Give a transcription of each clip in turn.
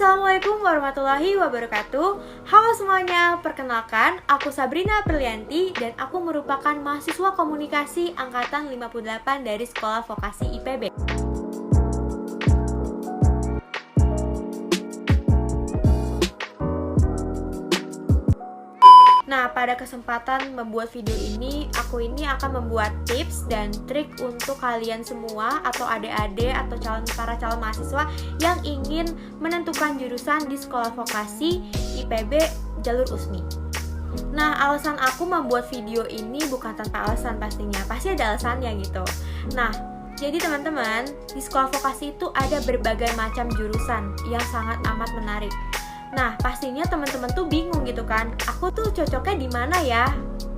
Assalamualaikum warahmatullahi wabarakatuh. Halo semuanya, perkenalkan aku Sabrina Aprilianti dan aku merupakan mahasiswa komunikasi angkatan 58 dari Sekolah Vokasi IPB. Nah, pada kesempatan membuat video ini, aku akan membuat tips dan trik untuk kalian semua atau adik-adik atau para calon mahasiswa yang ingin menentukan jurusan di Sekolah Vokasi IPB jalur USMI. Nah, alasan aku membuat video ini bukan tanpa alasan pastinya, pasti ada alasannya gitu. Nah, jadi teman-teman, di Sekolah Vokasi itu ada berbagai macam jurusan yang sangat amat menarik. Nah, pastinya teman-teman tuh bingung gitu kan, aku tuh cocoknya di mana ya?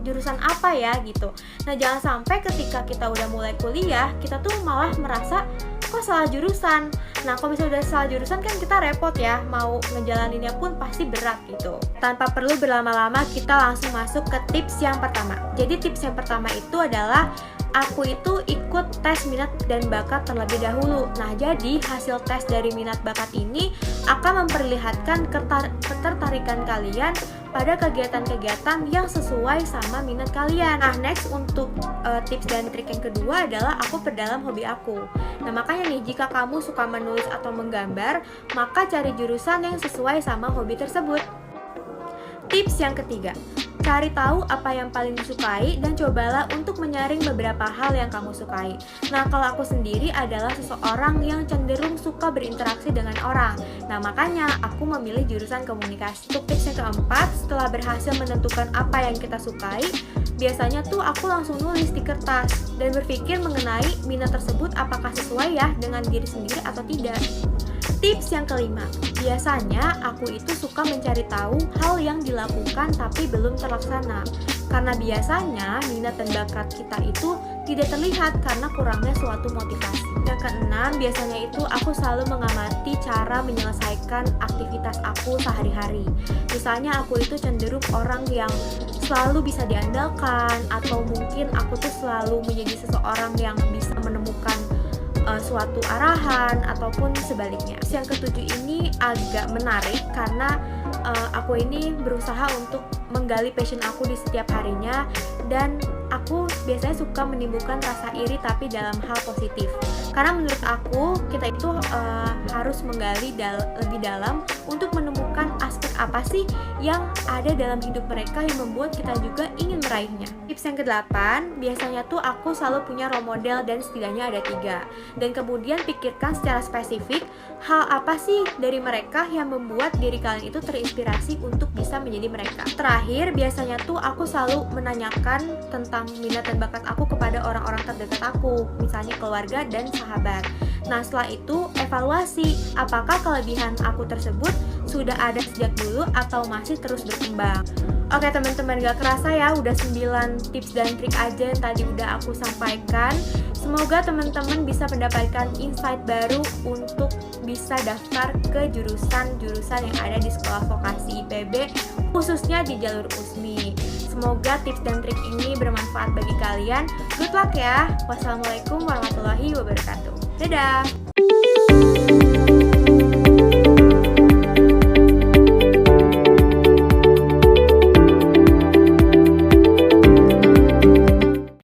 Jurusan apa ya gitu. Nah, jangan sampai ketika kita udah mulai kuliah, kita tuh malah merasa kok salah jurusan. Nah, kalau misalnya udah salah jurusan kan kita repot ya, mau ngejalaninnya pun pasti berat gitu. Tanpa perlu berlama-lama, kita langsung masuk ke tips yang pertama. Jadi tips yang pertama itu adalah aku itu ikut tes minat dan bakat terlebih dahulu. Nah, jadi hasil tes dari minat bakat ini akan memperlihatkan ketertarikan kalian pada kegiatan-kegiatan yang sesuai sama minat kalian. Nah, next untuk tips dan trik yang kedua adalah aku perdalam hobi aku. Nah, makanya nih, jika kamu suka menulis atau menggambar, maka cari jurusan yang sesuai sama hobi tersebut. Tips yang ketiga, cari tahu apa yang paling disukai dan cobalah untuk menyaring beberapa hal yang kamu sukai. Nah, kalau aku sendiri adalah seseorang yang cenderung suka berinteraksi dengan orang. Nah, makanya aku memilih jurusan komunikasi. Untuk tips yang keempat, setelah berhasil menentukan apa yang kita sukai, biasanya tuh aku langsung nulis di kertas dan berpikir mengenai minat tersebut apakah sesuai ya dengan diri sendiri atau tidak. Tips yang kelima, biasanya aku itu suka mencari tahu hal yang dilakukan tapi belum terlaksana. Karena biasanya minat dan bakat kita itu tidak terlihat karena kurangnya suatu motivasi. Yang keenam, biasanya itu aku selalu mengamati cara menyelesaikan aktivitas aku sehari-hari. Misalnya aku itu cenderung orang yang selalu bisa diandalkan, atau mungkin aku tuh selalu menjadi seseorang yang bisa menemukan suatu arahan ataupun sebaliknya. Yang ketujuh ini agak menarik karena aku ini berusaha untuk menggali passion aku di setiap harinya, dan aku biasanya suka menimbulkan rasa iri tapi dalam hal positif. Karena menurut aku kita itu harus menggali lebih dalam untuk menemukan aspek apa sih yang ada dalam hidup mereka yang membuat kita juga ingin meraihnya. Tips yang ke-8, biasanya tuh aku selalu punya role model dan setidaknya ada 3. Dan kemudian pikirkan secara spesifik hal apa sih dari mereka yang membuat diri kalian itu terinspirasi untuk bisa menjadi mereka. Terakhir, biasanya tuh aku selalu menanyakan tentang minat dan bakat aku kepada orang-orang terdekat aku, misalnya keluarga dan sahabat. Nah, setelah itu evaluasi apakah kelebihan aku tersebut sudah ada sejak dulu atau masih terus berkembang. Oke teman-teman, gak kerasa ya udah 9 tips dan trik aja yang tadi udah aku sampaikan. Semoga teman-teman bisa mendapatkan insight baru untuk bisa daftar ke jurusan-jurusan yang ada di Sekolah Vokasi IPB, khususnya di jalur USMI. Semoga tips dan trik ini bermanfaat bagi kalian. Good luck ya. Wassalamualaikum warahmatullahi wabarakatuh. Dadah.